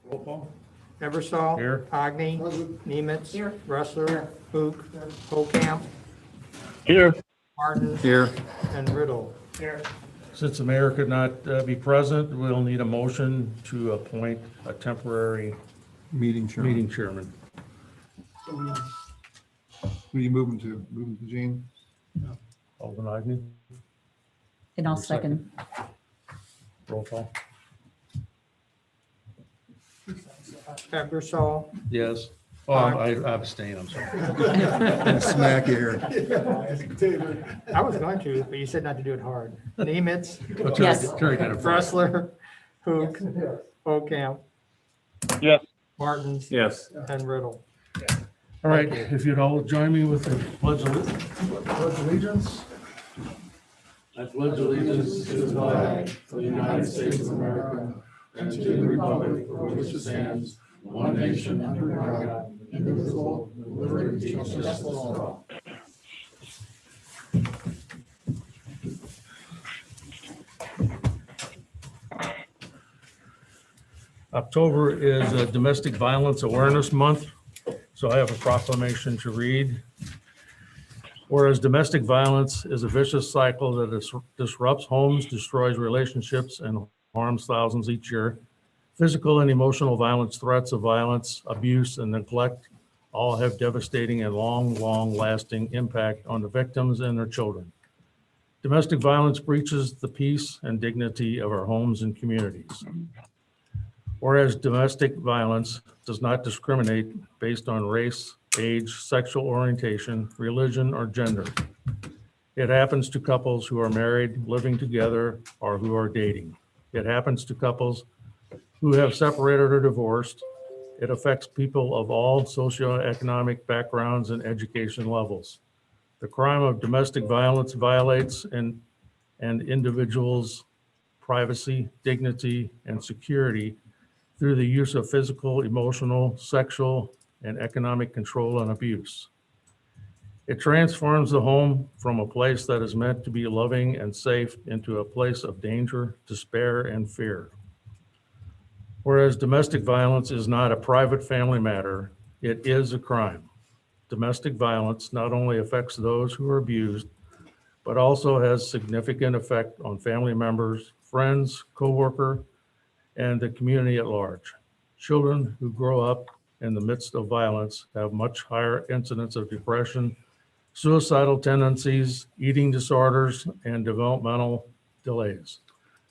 Roll call. Eversol. Here. Agni. Nemitz. Here. Ressler. Hook. Hocamp. Here. Martin. Here. And Riddle. Since the mayor could not be present, we'll need a motion to appoint a temporary Meeting chairman. meeting chairman. Who are you moving to? Moving to Gene? Alderman Agnew, And I'll Your second. second. roll call. Eversol. Yes. Oh, I abstain, I'm sorry. And smack air. I was going to, but you said not to do it hard. Nemitz. Oh, Terry- Yes. Terry got it first. Ressler. Hook. Hocamp. Yes. Martins. Yes. And Riddle. All right, if you'd all join me with the pledge allegiance. I pledge allegiance to the flag of the United States of America and to the republic for which it stands, one nation under God, indivisible, with liberty and justice for all. October is a Domestic Violence Awareness Month, so I have a proclamation to read. Whereas domestic violence is a vicious cycle that disrupts homes, destroys relationships, and harms thousands each year, physical and emotional violence, threats of violence, abuse, and neglect all have devastating and long-lasting impact on the victims and their children. Domestic violence breaches the peace and dignity of our homes and communities. Whereas domestic violence does not discriminate based on race, age, sexual orientation, religion, or gender. It happens to couples who are married, living together, or who are dating. It happens to couples who have separated or divorced. It affects people of all socioeconomic backgrounds and education levels. The crime of domestic violence violates an individual's privacy, dignity, and security through the use of physical, emotional, sexual, and economic control and abuse. It transforms the home from a place that is meant to be loving and safe into a place of danger, despair, and fear. Whereas domestic violence is not a private family matter, it is a crime. Domestic violence not only affects those who are abused, but also has significant effect on family members, friends, co-worker, and the community at large. Children who grow up in the midst of violence have much higher incidence of depression, suicidal tendencies, eating disorders, and developmental delays.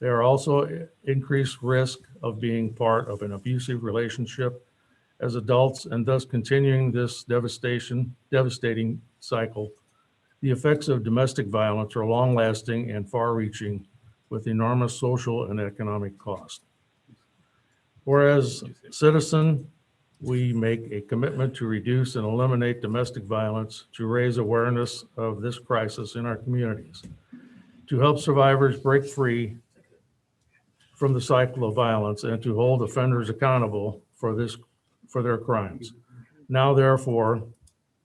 They are also increased risk of being part of an abusive relationship as adults and thus continuing this devastating cycle. The effects of domestic violence are long-lasting and far-reaching with enormous social and economic cost. Whereas citizen, we make a commitment to reduce and eliminate domestic violence, to raise awareness of this crisis in our communities, to help survivors break free from the cycle of violence, and to hold offenders accountable for their crimes. Now, therefore,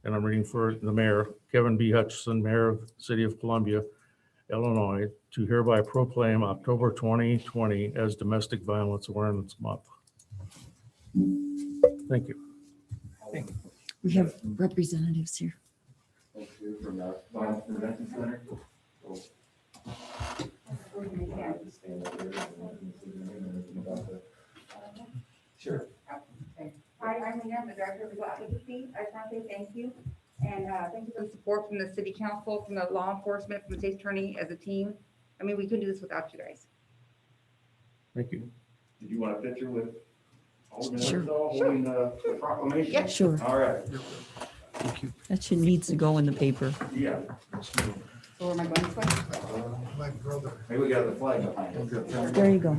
and I'm reading for the mayor, Kevin B. Hutchison, Mayor of the City of Columbia, Illinois, to hereby proclaim October 2020 as Domestic Violence Awareness Month. Thank you. We have representatives here. From the Violence Prevention Center. Sure. Hi, I'm Leanne, the Director of Legal Advocacy. I just want to say thank you. And thank you for the support from the City Council, from the law enforcement, from the State's Attorney as a team. I mean, we couldn't do this without you guys. Thank you. Did you want a picture with Alderman Sure. Eversol holding the proclamation? Yeah. Sure, All right. that should needs to go in the paper. Yeah. So where am I going this way? My brother, Maybe we got the flag behind us. There you go.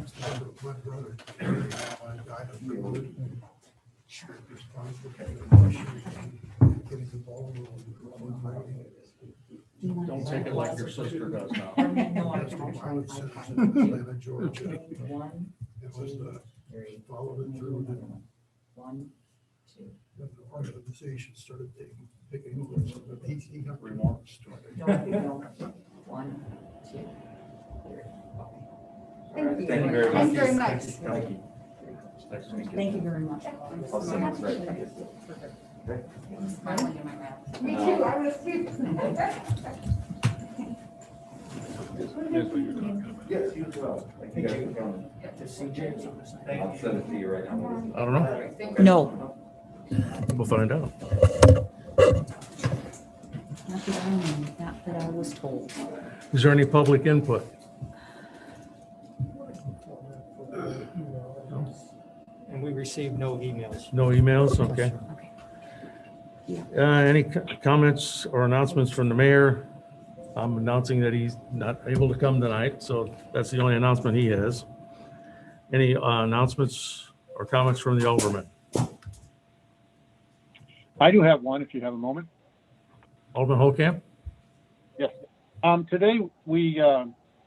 my brother, died of COVID. Getting involved with Don't take it like your sister does now. violent citizens in Atlanta, Georgia. It was followed it through, and the organization started picking over. So he got remorse to it. Thank you. Thank you very much. Thanks very much. Thank you. Nice to meet you. Thank you very much. I'll send it right to you. Smiling in my mouth. Me too, I was too. Yes, you as well. Thank you guys for coming. I'll send it to you right now. I don't know. No. We'll find out. Not that I knew, not that I was told. Is there any public input? And we received no emails. No emails? Okay. Okay. Any comments or announcements from the mayor? I'm announcing that he's not able to come tonight, so that's the only announcement he has. Any announcements or comments from the alderman? I do have one, if you have a moment. Alderman Holcamp? Today, we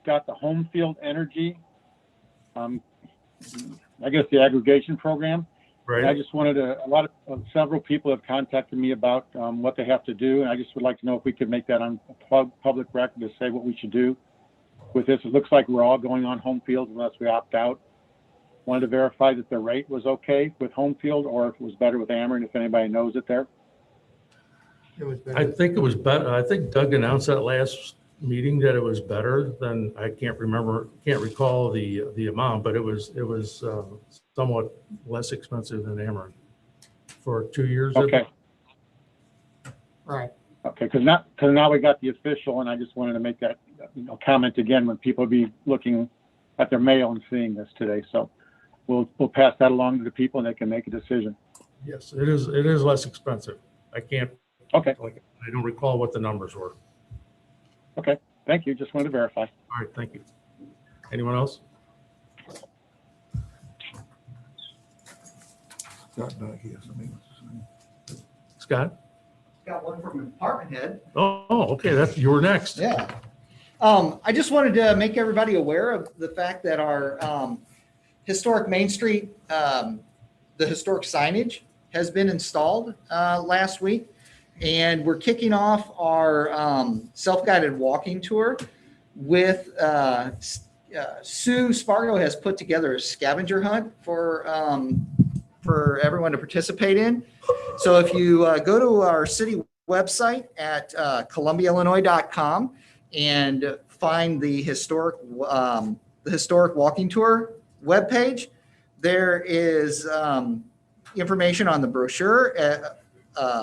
got the home field energy, I guess the aggregation program. And I Right. just wanted several people have contacted me about what they have to do. And I just would like to know if we could make that on public record to say what we should do with this. It looks like we're all going on home field unless we opt out. Wanted to verify that the rate was okay with home field or if it was better with Ameren, if anybody knows it there. It was I better. think it was better. I think Doug announced that last meeting that it was better than, I can't recall the amount, but it was somewhat less expensive than Ameren for 2 years. Okay. Right. Okay, because now we got the official, and I just wanted to make that comment again when people be looking at their mail and seeing this today. So we'll pass that along to the people, and they can make a decision. Yes, it is less expensive. I can't, Okay, I don't recall what the numbers were. okay, thank you. Just wanted to verify. All right, thank you. Anyone else? Got back here, somebody wants to say. Scott? Got one from department head. Oh, okay, you were next. Yeah. I just wanted to make everybody aware of the fact that our historic Main Street, the historic signage has been installed last week. And we're kicking off our self-guided walking tour with Sue Spargo has put together a scavenger hunt for everyone to participate in. So if you go to our city website at columbiaillinois.com and find the historic walking tour webpage, there is information on the brochure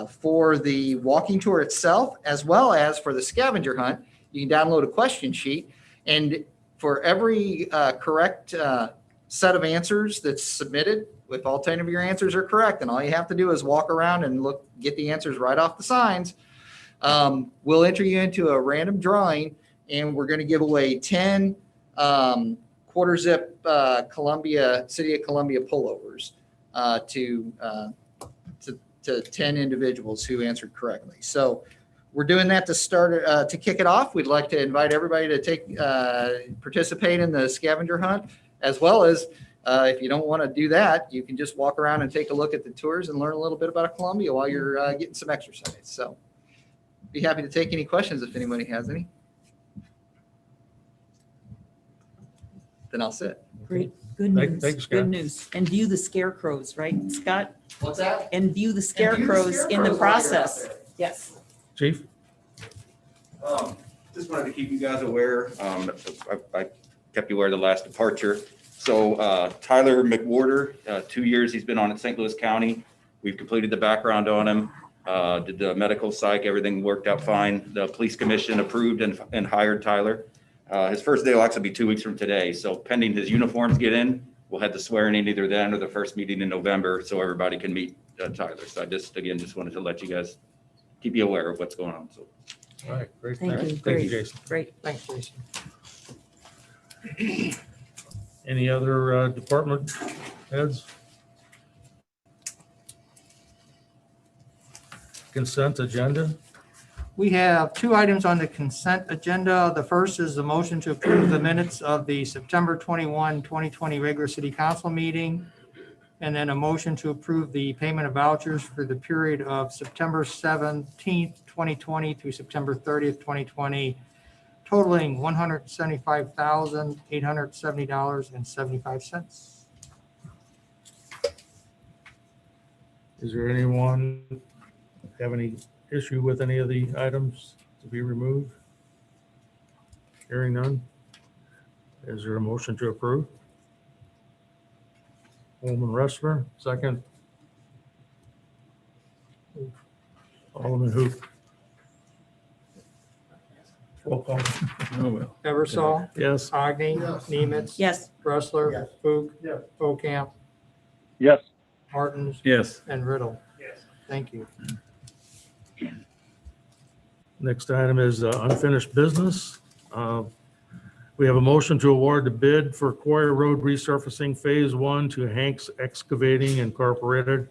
for the walking tour itself, as well as for the scavenger hunt. You can download a question sheet, and for every correct set of answers that's submitted, if all 10 of your answers are correct, and all you have to do is walk around and get the answers right off the signs, we'll enter you into a random drawing, and we're going to give away 10 quarter zip City of Columbia pullovers to 10 individuals who answered correctly. So we're doing that to start, to kick it off. We'd like to invite everybody to participate in the scavenger hunt, as well as if you don't want to do that, you can just walk around and take a look at the tours and learn a little bit about Columbia while you're getting some exercise. So be happy to take any questions if anybody has any. Then I'll sit. Great, good Thanks, news, Scott. good news. And view the scarecrows, right, Scott? What's that? And view the scarecrows in the process. Yes. Chief? Just wanted to keep you guys aware. I kept you aware of the last departure. So Tyler McWhorter, 2 years he's been on at St. Louis County. We've completed the background on him, did the medical psych, everything worked out fine. The police commission approved and hired Tyler. His first day will actually be 2 weeks from today. So pending his uniforms get in, we'll have the swearing in either then or the first meeting in November so everybody can meet Tyler. So I just wanted to let you guys, keep you aware of what's going on. So. All right, great. Thank you, Thank you, great, Jason. great. Thanks, Jason. Any other department heads? Consent agenda? We have 2 items on the consent agenda. The first is the motion to approve the minutes of the September 21, 2020 regular city council meeting. And then a motion to approve the payment of vouchers for the period of September 17th, 2020 through September 30th, 2020, totaling $175,870.75. Is there anyone have any issue with any of the items to be removed? Hearing none. Is there a motion to approve? Alderman Ressler, second. Alderman Hoop. Roll call. Eversol, Yes. Agni, Yes. Nemitz. Yes. Bressler. Yes. Fook. Yes. Ocamp, Yes. Martins, Yes. and Riddle. Yes. Thank you. Next item is unfinished business. We have a motion to award the bid for Quarry Road resurfacing Phase 1 to Hanks Excavating Incorporated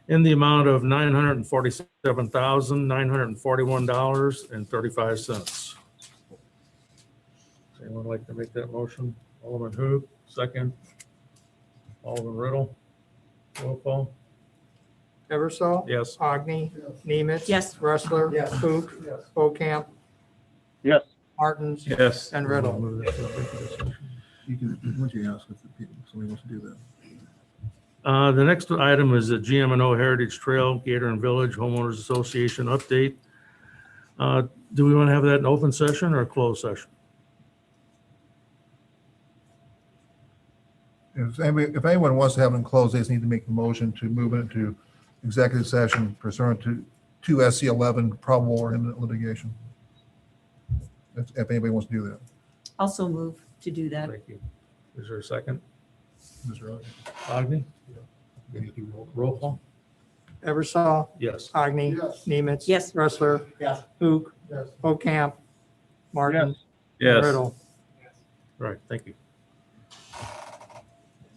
in the amount of $947,941.35. Anyone like to make that motion? Alderman Hoop, second. Alderman Riddle. Roll call. Eversol. Yes. Agni, Yes. Nemitz. Yes. Bressler. Yes. Fook. Yes. Ocamp, Yes. Martins, Yes. and Riddle. Move this to executive session. You can, once you ask if somebody wants to do that. The next item is the GM&O Heritage Trail Gator and Village Homeowners Association update. Do we want to have that in open session or a closed session? If anyone wants to have it in closed, they just need to make the motion to move it into executive session pursuant to 2 SC 11, probable or imminent litigation. If anybody wants to do that. Also move to do that. Thank you. Is there a second? Mr. Rogers. Agni? We need to do roll. Roll call? Eversol, Yes. Agni, Yes. Nemitz. Yes. Bressler. Yes. Fook. Yes. Ocamp, Martins, Yes. Riddle. All right, thank you.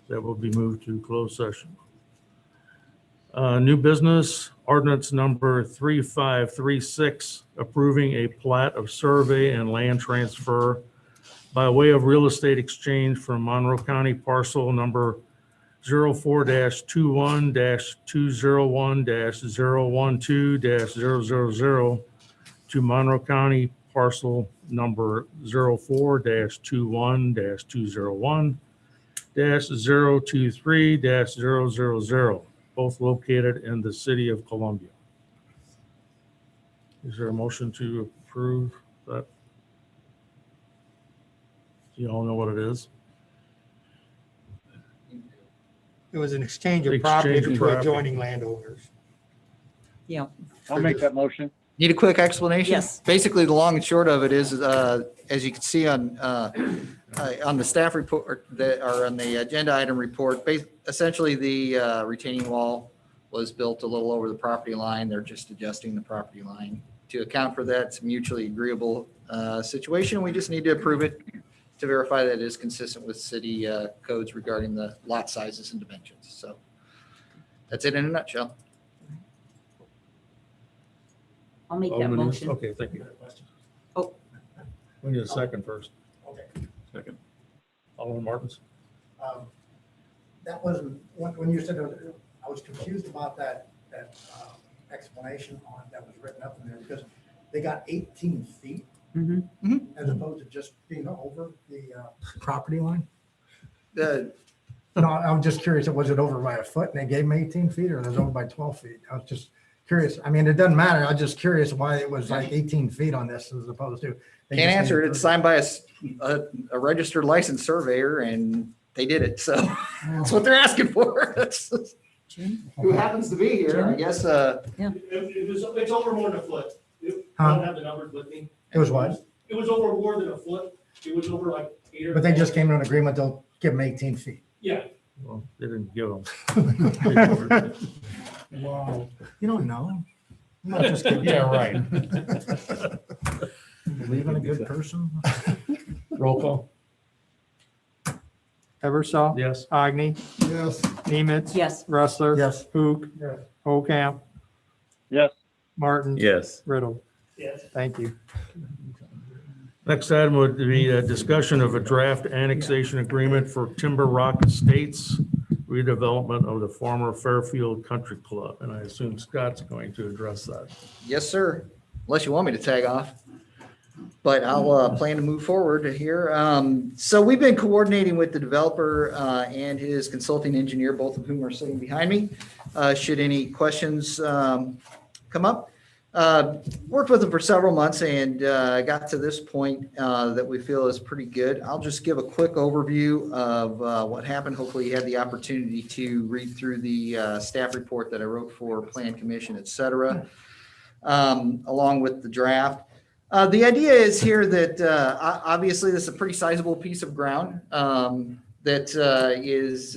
That will be moved to closed session. New business, ordinance number 3536, approving a plat of survey and land transfer by way of real estate exchange from Monroe County parcel number 04-201-201-012-000 to Monroe County parcel number 04-201-201-023-000, both located in the city of Columbia. Is there a motion to approve that? Do you all know what it is? It was an exchange of property Exchange of between property. adjoining landowners. Yeah. I'll make that motion. Need a quick explanation? Yes. Basically, the long and short of it is, as you can see on the staff report, or on the agenda item report, essentially the retaining wall was built a little over the property line. They're just adjusting the property line. To account for that, it's a mutually agreeable situation. We just need to approve it to verify that it is consistent with city codes regarding the lot sizes and dimensions. So that's it in a nutshell. I'll make that Alderman Ince? motion. Okay, thank you. Oh. We need a second first. Okay. Second. Alderman Martins? That wasn't, when you said, I was confused about that explanation on, that was written up in there, because they got 18 feet Mhm. as opposed to just being over the property line. The- No, I'm just curious, was it over by a foot and they gave them 18 feet, or it was over by 12 feet? I was just curious. I mean, it doesn't matter. I was just curious why it was like 18 feet on this as opposed to. they Can't just answer it. needed It's signed by a registered licensed surveyor, and they did it. So that's what they're asking for. That's Jim? who happens to be here, I guess. It's over more than a foot. I Huh? don't have the numbers with me. It was what? It was over more than a foot. It was over like 8 or. But they just came to an agreement, they'll give them 18 feet. Yeah, Well, they didn't give them. Wow. You don't know. I'm not just kidding. Yeah, right. Believe in a good person? Roll call? Eversol. Yes. Agni, Yes. Nemitz. Yes. Bressler. Yes. Fook. Yes. Ocamp, Yes. Martins. Yes. Riddle. yes. Thank you. Next item would be a discussion of a draft annexation agreement for Timber Rock Estates redevelopment of the former Fairfield Country Club. And I assume Scott's going to address that. Yes, sir. Unless you want me to tag off. But but I'll plan to move forward here. So we've been coordinating with the developer and his consulting engineer, both of whom are sitting behind me. Should any questions come up? Worked with them for several months and got to this point that we feel is pretty good. I'll just give a quick overview of what happened. Hopefully you had the opportunity to read through the staff report that I wrote for Plan Commission, et cetera, along with the draft. The idea is here that obviously this is a pretty sizable piece of ground that is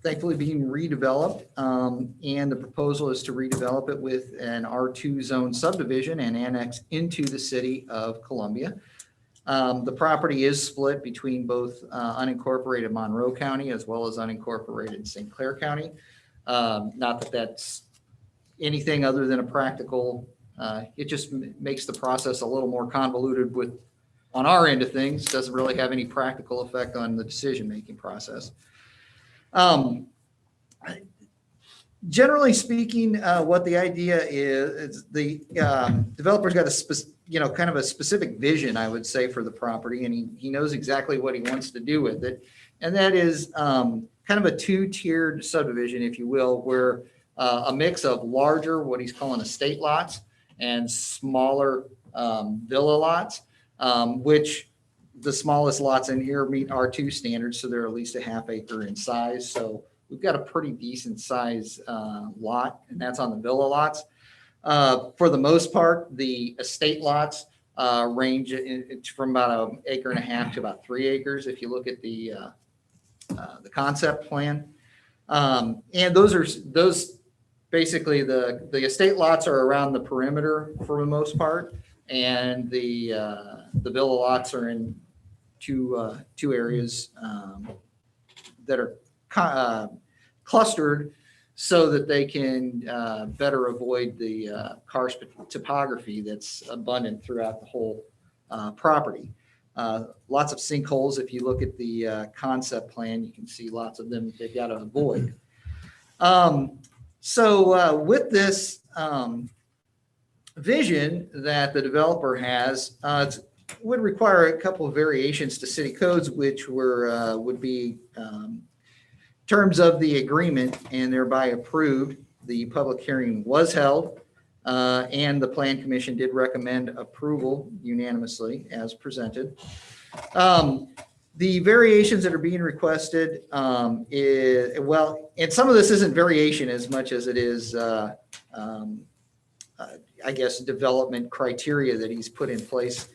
thankfully being redeveloped. And the proposal is to redevelop it with an R2 zone subdivision and annex into the city of Columbia. The property is split between both unincorporated Monroe County as well as unincorporated St. Clair County. Not that that's anything other than a practical, it just makes the process a little more convoluted on our end of things. Doesn't really have any practical effect on the decision-making process. Generally speaking, what the idea is the developer's got a kind of a specific vision, I would say, for the property, and he knows exactly what he wants to do with it. And that is kind of a two-tiered subdivision, if you will, where a mix of larger, what he's calling estate lots, and smaller villa lots, which the smallest lots in here meet R2 standards, so they're at least a half acre in size. So we've got a pretty decent size lot, and that's on the villa lots. For the most part, the estate lots range from about 1.5 acres to about 3 acres, if you look at the concept plan. And those basically the estate lots are around the perimeter for the most part, and the villa lots are in two areas that are clustered so that they can better avoid the karst topography that's abundant throughout the whole property. Lots of sinkholes. If you look at the concept plan, you can see lots of them they've got to avoid. So with this vision that the developer has, would require a couple of variations to city codes, which would be terms of the agreement and thereby approved. The public hearing was held, and the Plan Commission did recommend approval unanimously as presented. The variations that are being requested and some of this isn't variation as much as it is, I guess, development criteria that he's put in place.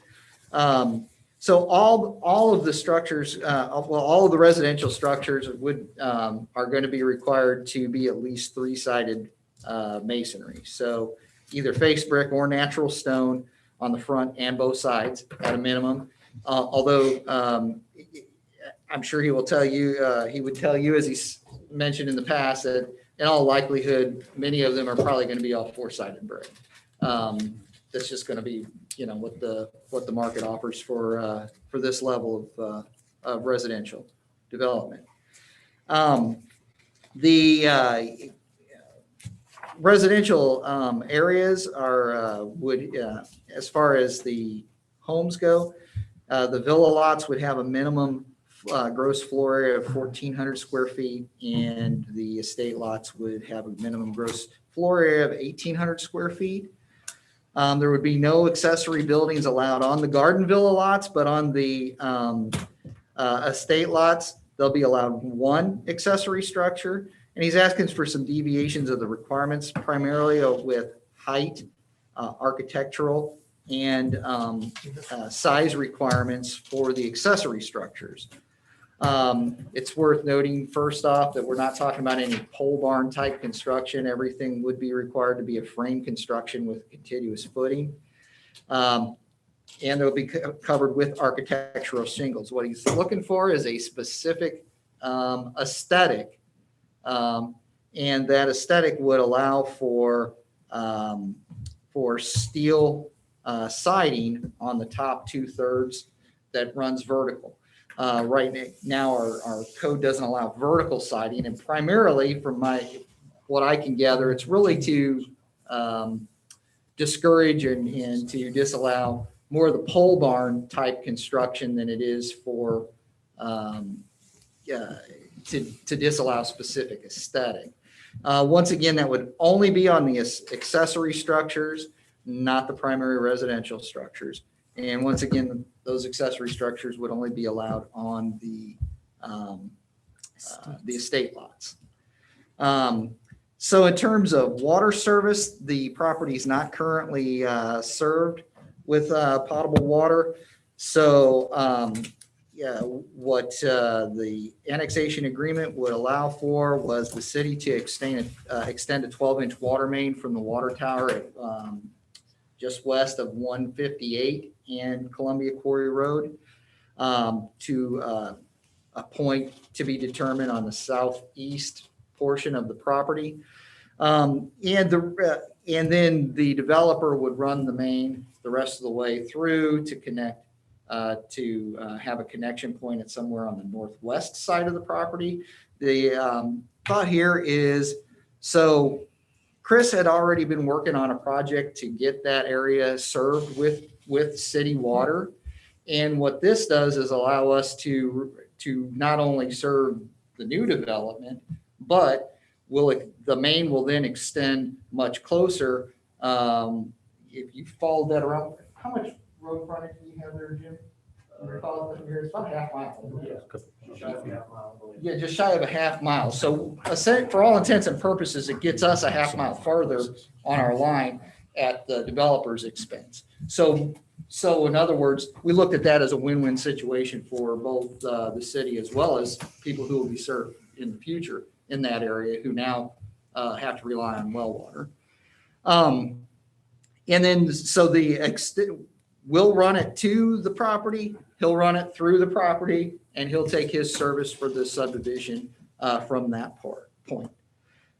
So all of the structures, all of the residential structures are going to be required to be at least 3-sided masonry. So either face brick or natural stone on the front and both sides at a minimum. Although I'm sure he will tell you, he would tell you, as he's mentioned in the past, that in all likelihood, many of them are probably going to be all 4-sided brick. That's just going to be, what the market offers for this level of residential development. The residential areas are as far as the homes go, the villa lots would have a minimum gross floor area of 1,400 square feet, and the estate lots would have a minimum gross floor area of 1,800 square feet. There would be no accessory buildings allowed on the garden villa lots, but on the estate lots, they'll be allowed 1 accessory structure. And he's asking for some deviations of the requirements, primarily with height, architectural, and size requirements for the accessory structures. It's worth noting, first off, that we're not talking about any pole barn type construction. Everything would be required to be a frame construction with continuous footing. And they'll be covered with architectural shingles. What he's looking for is a specific aesthetic, and that aesthetic would allow for steel siding on the top 2/3 that runs vertical. Right now, our code doesn't allow vertical siding, and primarily from what I can gather, it's really to discourage and to disallow more of the pole barn type construction than it is for to disallow specific aesthetic. Once again, that would only be on the accessory structures, not the primary residential structures. And once again, those accessory structures would only be allowed on the estate lots. So in terms of water service, the property is not currently served with potable water. So what the annexation agreement would allow for was the city to extend a 12-inch water main from the water tower at just west of 158 and Columbia Quarry Road to a point to be determined on the southeast portion of the property. And then the developer would run the main the rest of the way through to connect to have a connection point at somewhere on the northwest side of the property. The thought here is, so Chris had already been working on a project to get that area served with city water. And what this does is allow us to not only serve the new development, but the main will then extend much closer. If you follow that around, how much road frontage do you have there, Jim? It's about a half mile. Yeah, just shy of a half mile. So for all intents and purposes, it gets us a half mile further on our line at the developer's expense. So in other words, we looked at that as a win-win situation for both the city as well as people who will be served in the future in that area who now have to rely on well water. And then, so we'll run it to the property, he'll run it through the property, and he'll take his service for the subdivision from that point.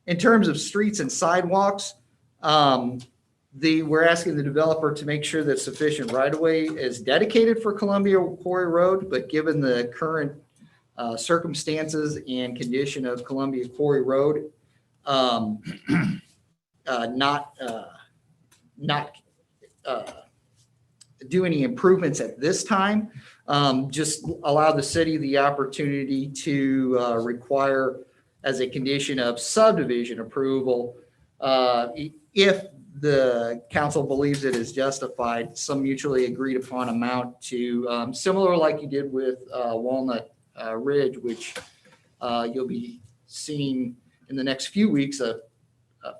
In terms of streets and sidewalks, we're asking the developer to make sure that sufficient right-of-way is dedicated for Columbia Quarry Road, but given the current circumstances and condition of Columbia Quarry Road, not do any improvements at this time. Just allow the city the opportunity to require, as a condition of subdivision approval, if the council believes it is justified, some mutually agreed upon amount to similar like you did with Walnut Ridge, which you'll be seeing in the next few weeks, a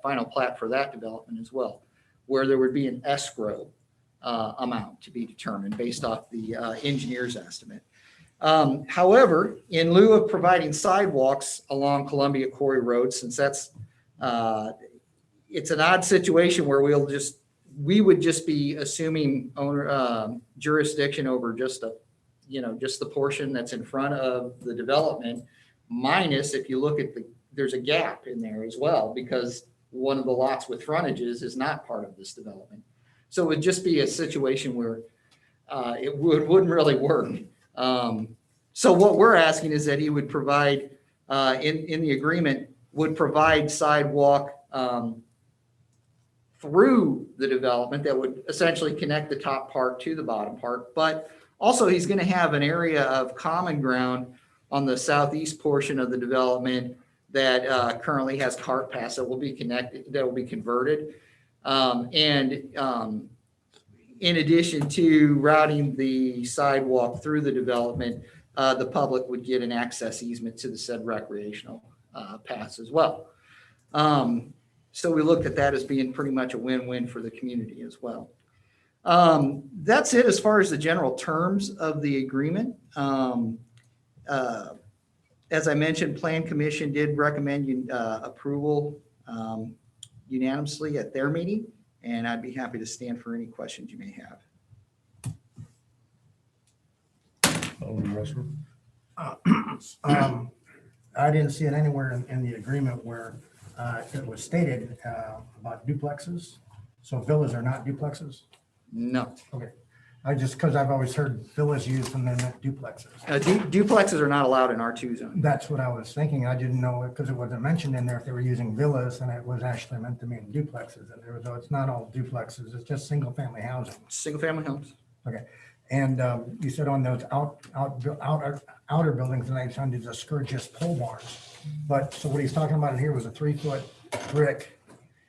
final plat for that development as well, where there would be an escrow amount to be determined based off the engineer's estimate. However, in lieu of providing sidewalks along Columbia Quarry Road, since that's it's an odd situation where we would just be assuming jurisdiction over just the portion that's in front of the development, minus if you look at there's a gap in there as well, because one of the lots with frontages is not part of this development. So it would just be a situation where it wouldn't really work. So what we're asking is that he would provide, in the agreement, would provide sidewalk through the development that would essentially connect the top part to the bottom part. But also he's going to have an area of common ground on the southeast portion of the development that currently has cart paths that will be connected, that will be converted. In addition to routing the sidewalk through the development, the public would get an access easement to the said recreational paths as well. So we looked at that as being pretty much a win-win for the community as well. That's it as far as the general terms of the agreement. As I mentioned, Plan Commission did recommend approval unanimously at their meeting, and I'd be happy to stand for any questions you may have. I didn't see it anywhere in the agreement where it was stated about duplexes. So villas are not duplexes? No. Okay. Because I've always heard villas used and they're not duplexes. Duplexes are not allowed in R2 zone. That's what I was thinking. I didn't know it because it wasn't mentioned in there if they were using villas and it was actually meant to mean duplexes. And it's not all duplexes. It's just single family housing. Single family homes. And you said on those outer buildings, and I found the Scourgis pole barns. But, so what he's talking about in here was a 3-foot brick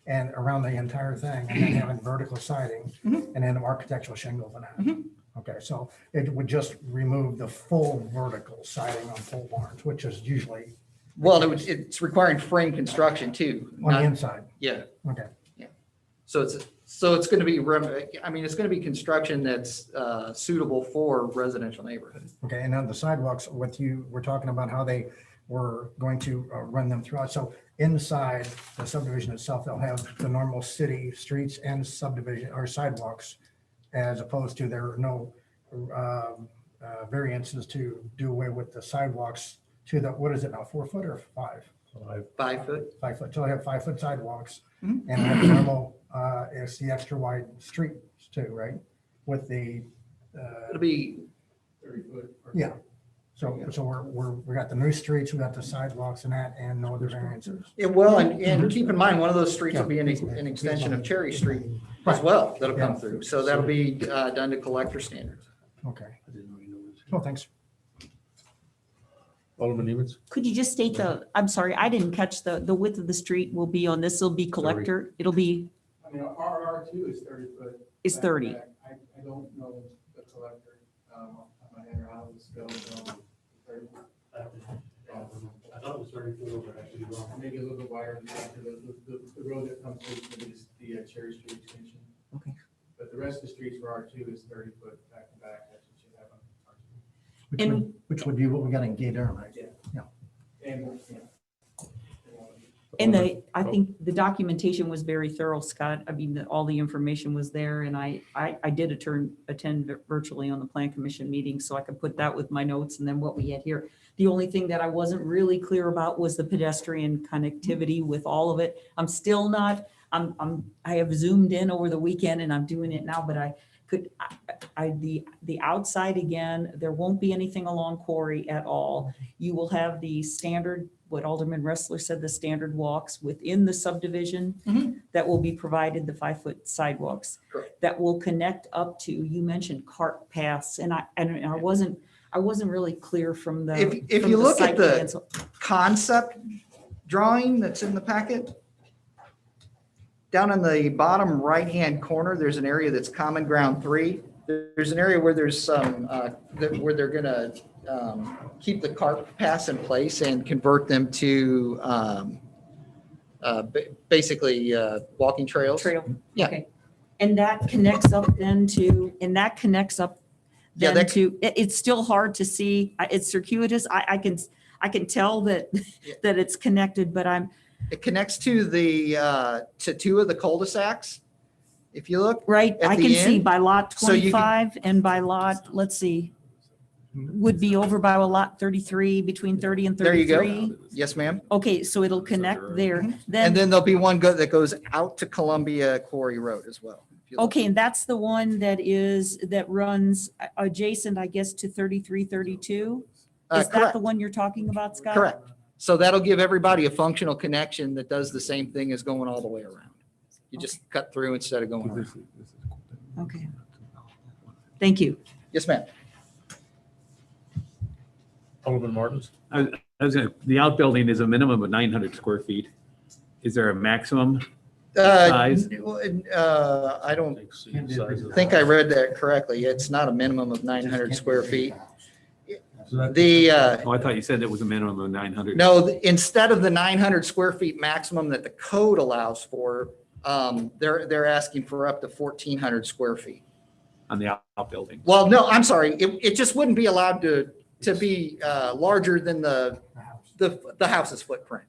and around the entire thing, and then having vertical siding, and then architectural shingles and that. Okay, so it would just remove the full vertical siding on pole barns, which is usually Well, it's requiring frame construction too. on the not- inside. Yeah, Okay, so it's going to be, I mean, it's going to be construction that's suitable for residential neighborhoods. okay, and on the sidewalks, what you were talking about how they were going to run them throughout. So inside the subdivision itself, they'll have the normal city streets and subdivision or sidewalks, as opposed to there are no variances to do away with the sidewalks to the, what is it now, 4 foot or 5? 5 foot. 5 foot. So I have 5 foot sidewalks Mhm. and I have normal, it's the extra wide streets too, right? With the, It'll be, 30 foot. yeah. So we got the new streets, we got the sidewalks and that, and no other variances. yeah, well, and keep in mind, one of those streets will be an extension of Cherry Street as well that'll come through. So that'll be done to collector standards. Okay. Oh, thanks. Alderman Evans? Could you just state I'm sorry, I didn't catch the width of the street will be on this, will be collector, it'll be, I mean, our R2 is 30 foot. is back to 30. back. I don't know the collector, on my head or how it's spelled. 30. I thought it was 34, but I could be wrong. Maybe a little bit wider than that, the road that comes through is the Cherry Street extension. Okay. But the rest of the streets for R2 is 30 foot back to back. That's what you have on R2. Which would be what we got in Gay Durham, right? And, yeah. And I think the documentation was very thorough, Scott. I mean, all the information was there, and I did attend virtually on the Plan Commission meeting, so I could put that with my notes and then what we had here. The only thing that I wasn't really clear about was the pedestrian connectivity with all of it. I'm still not, I have zoomed in over the weekend and I'm doing it now, but the outside again, there won't be anything along Quarry at all. You will have the standard, what Alderman Ressler said, the standard walks within the subdivision that will be provided, the 5 foot sidewalks. Correct. That will connect up to, you mentioned cart paths, and I wasn't really clear from the. If from you the look site at the plan, so- concept drawing that's in the packet, down in the bottom right-hand corner, there's an area that's common ground 3. There's an area where there's some, where they're gonna keep the cart paths in place and convert them to basically walking trails. Trail. Yeah. Okay. And that connects up then to, Yeah, then that- to, it's still hard to see. It's circuitous. I can tell that, that it's connected, but It connects to the, to 2 of the cul-de-sacs. If you look, right. At I the can see end, by lot so you can- 25 and by lot, let's see, would be over by a lot 33, between 30 and there you 33. go. Yes, ma'am. Okay, so it'll connect there. And Then, then there'll be one that goes out to Columbia Quarry Road as well. if you look. okay, and that's the one that runs adjacent, I guess, to 33, 32. Is that Correct. the one you're talking about, Scott? Correct. So that'll give everybody a functional connection that does the same thing as going all the way around. You just cut through instead of going around. Okay. Thank you. Yes, ma'am. Alderman Martins? The outbuilding is a minimum of 900 square feet. Is there a maximum? I Size? don't think I read that correctly. It's not a minimum of 900 square feet. The, Oh, I thought you said it was a minimum of 900. no, instead of the 900 square feet maximum that the code allows for, they're asking for up to 1,400 square feet. On the outbuilding. Well, no, I'm sorry. It just wouldn't be allowed to be larger than the house's footprint.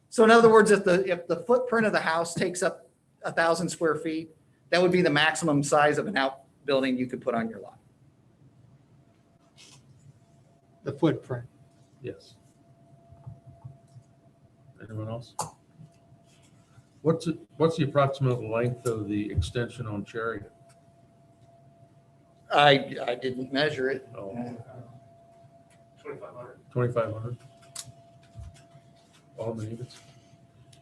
So in other words, if the footprint of the house takes up 1,000 square feet, that would be the maximum size of an outbuilding you could put on your lot. The footprint. Yes. Anyone else? What's the approximate length of the extension on Cherry? I didn't measure it. Oh, 2,500. 2,500? Alderman Evans?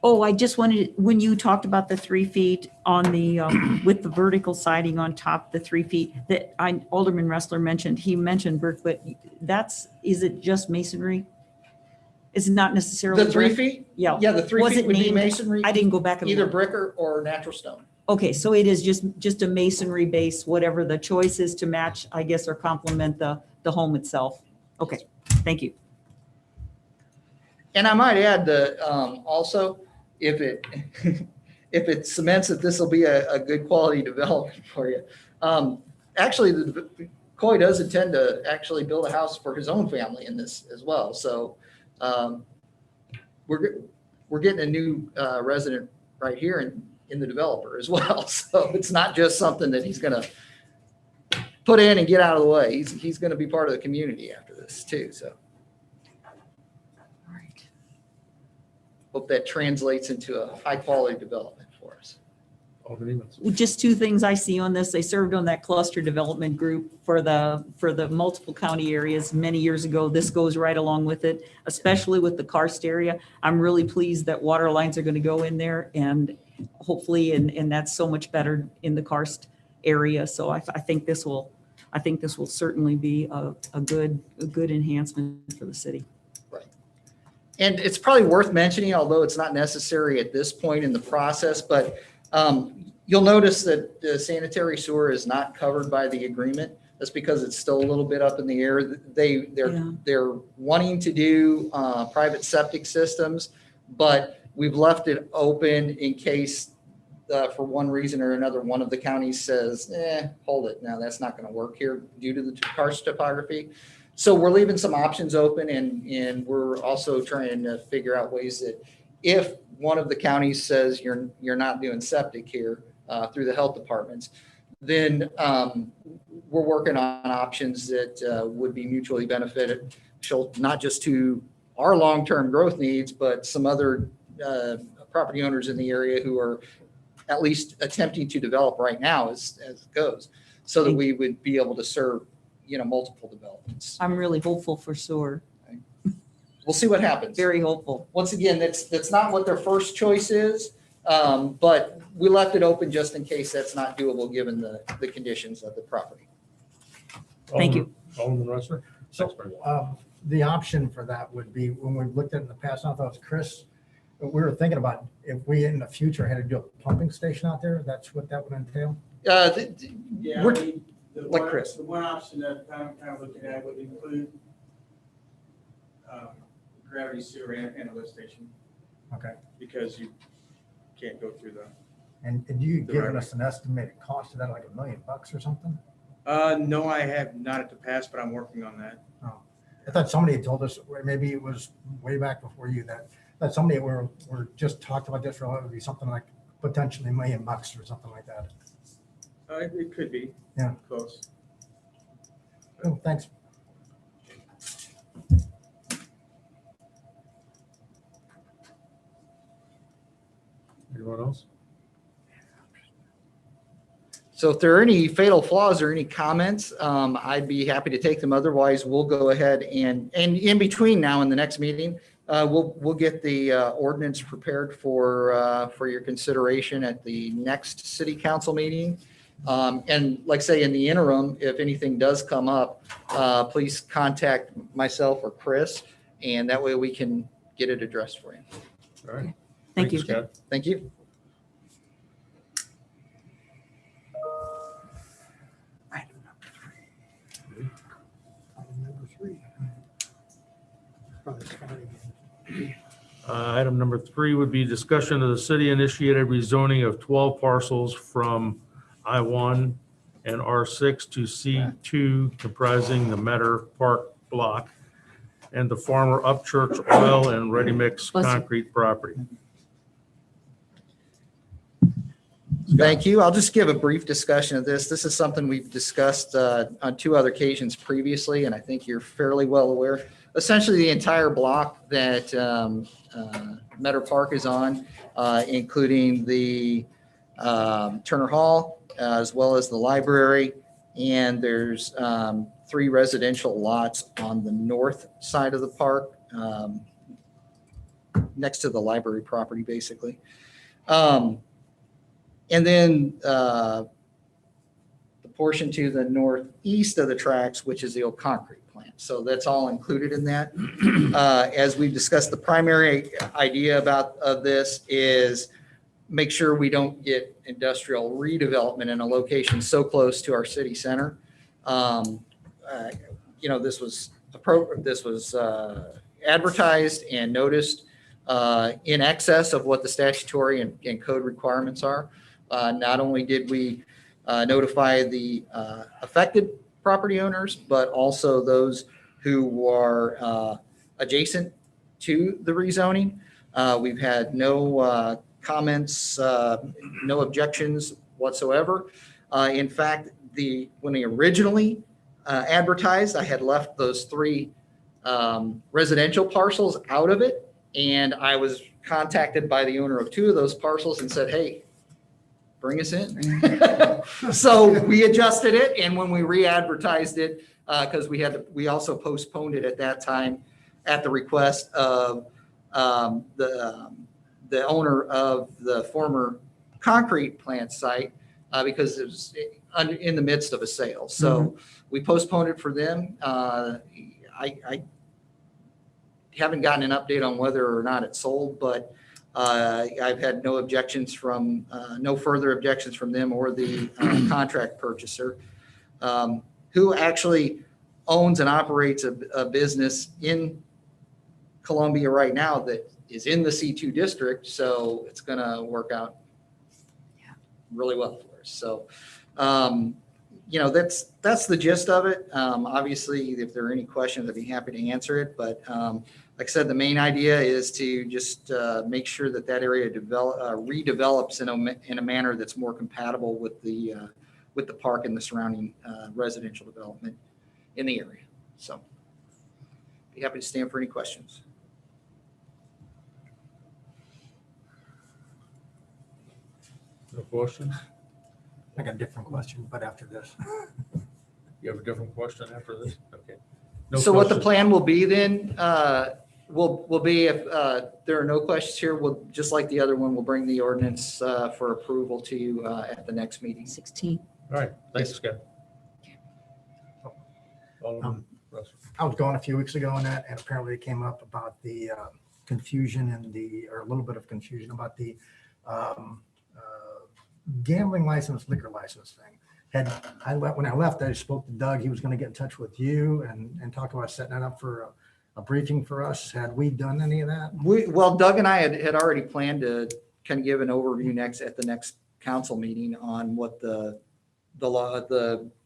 Oh, I just wanted, when you talked about the 3 feet on the, with the vertical siding on top, the 3 feet that Alderman Ressler mentioned, he mentioned brick, but is it just masonry? Is it not necessarily? The 3 brick? feet? Yeah. Yeah, the 3 Was feet it would be named? masonry. I didn't go back and Either look. brick or natural stone. Okay, so it is just a masonry base, whatever the choice is to match, I guess, or complement the home itself. Okay, thank you. And I might add also, if it, if it cements that this will be a good quality development for you. Actually, Coy does intend to actually build a house for his own family in this as well. So we're getting a new resident right here in the developer as well. So it's not just something that he's going to put in and get out of the way. He's going to be part of the community after this too. So All right. hope that translates into a high quality development for us. Alderman Evans. Just 2 things I see on this. They served on that cluster development group for the multiple county areas many years ago. This goes right along with it, especially with the karst area. I'm really pleased that water lines are going to go in there and hopefully, and that's so much better in the karst area. So I think this will certainly be a good enhancement for the city. And it's probably worth mentioning, although it's not necessary at this point in the process, but you'll notice that the sanitary sewer is not covered by the agreement. That's because it's still a little bit up in the air. They're wanting to do private septic systems, but we've left it open in case for one reason or another, one of the counties says, hold it. Now that's not going to work here due to the karst topography. So we're leaving some options open, and we're also trying to figure out ways that if one of the counties says you're not doing septic here through the health departments, then we're working on options that would be mutually beneficial, not just to our long-term growth needs, but some other property owners in the area who are at least attempting to develop right now as it goes, so that we would be able to serve multiple developments. I'm really hopeful for sewer. We'll see what happens. Very hopeful. Once again, that's not what their first choice is, but we left it open just in case that's not doable given the conditions of the property. Thank you. Alderman Ressler. So the option for that would be, when we've looked at it in the past, I thought it was Chris, we were thinking about if we in the future had to do a pumping station out there, that's what that would entail? Yeah, We're- the like one- Chris. The one option that I'm kind of looking at would include gravity sewer and a lift station, Okay. because you can't go through the. And you The given right- us an estimated cost of that, like $1 million or something? No, I have not at the past, but I'm working on that. Oh, I thought somebody had told us, or maybe it was way back before you, that somebody were just talked about this, or it would be something like potentially $1 million or something like that. It could be. Yeah. Close. Oh, thanks. Anyone else? So if there are any fatal flaws or any comments, I'd be happy to take them. Otherwise, we'll go ahead and in between now and the next meeting, we'll get the ordinance prepared for your consideration at the next city council meeting. And like I say, in the interim, if anything does come up, please contact myself or Chris, and that way we can get it addressed for you. All right. Thank you. Scott. Thank you. Item number 3. Probably Scott again. Item number 3 would be discussion of the city initiated rezoning of 12 parcels from I-1 and R6 to C2 comprising the Metter Park block and the former Upchurch Oil and Ready Mix Bless you. Concrete property. Thank you. I'll just give a brief discussion of this. This is something we've discussed on 2 other occasions previously, and I think you're fairly well aware. Essentially, the entire block that Metter Park is on, including the Turner Hall, as well as the library, and there's 3 residential lots on the north side of the park. next to the library property, basically. And then the portion to the northeast of the tracks, which is the old concrete plant. So that's all included in that. As we've discussed, the primary idea of this is make sure we don't get industrial redevelopment in a location so close to our city center. This was advertised and noticed in excess of what the statutory and code requirements are. Not only did we notify the affected property owners, but also those who are adjacent to the rezoning. We've had no comments, no objections whatsoever. In fact, when they originally advertised, I had left those 3 residential parcels out of it. And I was contacted by the owner of 2 of those parcels and said, hey, bring us in. So we adjusted it. And when we re-advertised it, because we also postponed it at that time at the request of the owner of the former concrete plant site, because it was in the midst of a sale. So we postponed it for them. I haven't gotten an update on whether or not it sold, but I've had no further objections from them or the contract purchaser, who actually owns and operates a business in Columbia right now that is in the C2 district. So it's going to work out really well for us. So, that's the gist of it. Obviously, if there are any questions, I'd be happy to answer it. But like I said, the main idea is to just make sure that area redevelops in a manner that's more compatible with the park and the surrounding residential development in the area. So, be happy to stand for any questions. No questions? I got a different question, but after this. You have a different question after this? Okay. So what the plan will be then, will be if there are no questions here, we'll, just like the other one, we'll bring the ordinance for approval to you at the next meeting. 16. All right, thanks, Scott. Alderman Russell. I was gone a few weeks ago on that, and apparently it came up about the confusion or a little bit of confusion about the gambling license, liquor license thing. When I left, I spoke to Doug. He was going to get in touch with you and talk about setting it up for a briefing for us. Had we done any of that? Well, Doug and I had already planned to kind of give an overview at the next council meeting on what the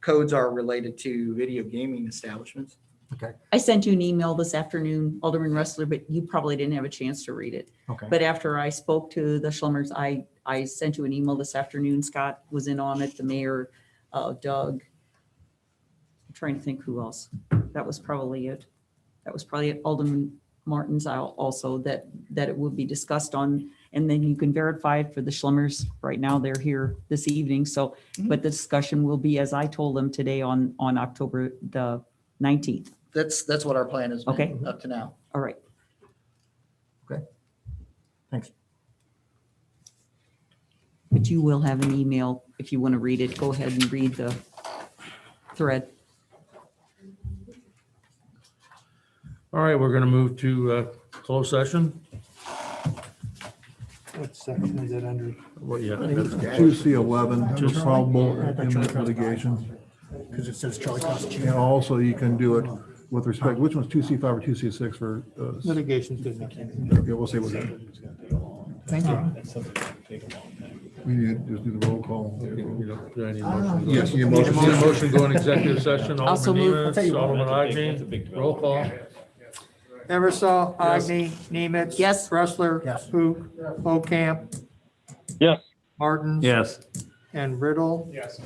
codes are related to video gaming establishments. Okay. I sent you an email this afternoon, Alderman Ressler, but you probably didn't have a chance to read it. Okay. But after I spoke to the Schlummers, I sent you an email this afternoon. Scott was in on it, the mayor, Doug. I'm trying to think who else. That was probably it. Alderman Martins also that it would be discussed on, and then you can verify it for the Schlummers. Right now, they're here this evening. So, but the discussion will be, as I told them today, on October the 19th. That's what our plan has been up to now. All right. Okay. Thanks. But you will have an email if you want to read it. Go ahead and read the thread. All right, we're going to move to closed session. What section is that under? Well, yeah. 2C11, probable imminent litigation. Because it says Charlie Cost. And also you can do it with respect, which one's 2C5 or 2C6 for? Litigation's good enough. Okay, we'll see what that. Thank you. We need to just do the roll call. You don't do any motion. Yes, you Need a motion. motion to go in executive session. Also Alderman move. Nemitz, Alderman Agnew, roll call. Eversol, Agni, Nemitz. Yes. Ressler. Yes. Hook. Ocamp. Yes. Martins. Yes. And Riddle. Yes.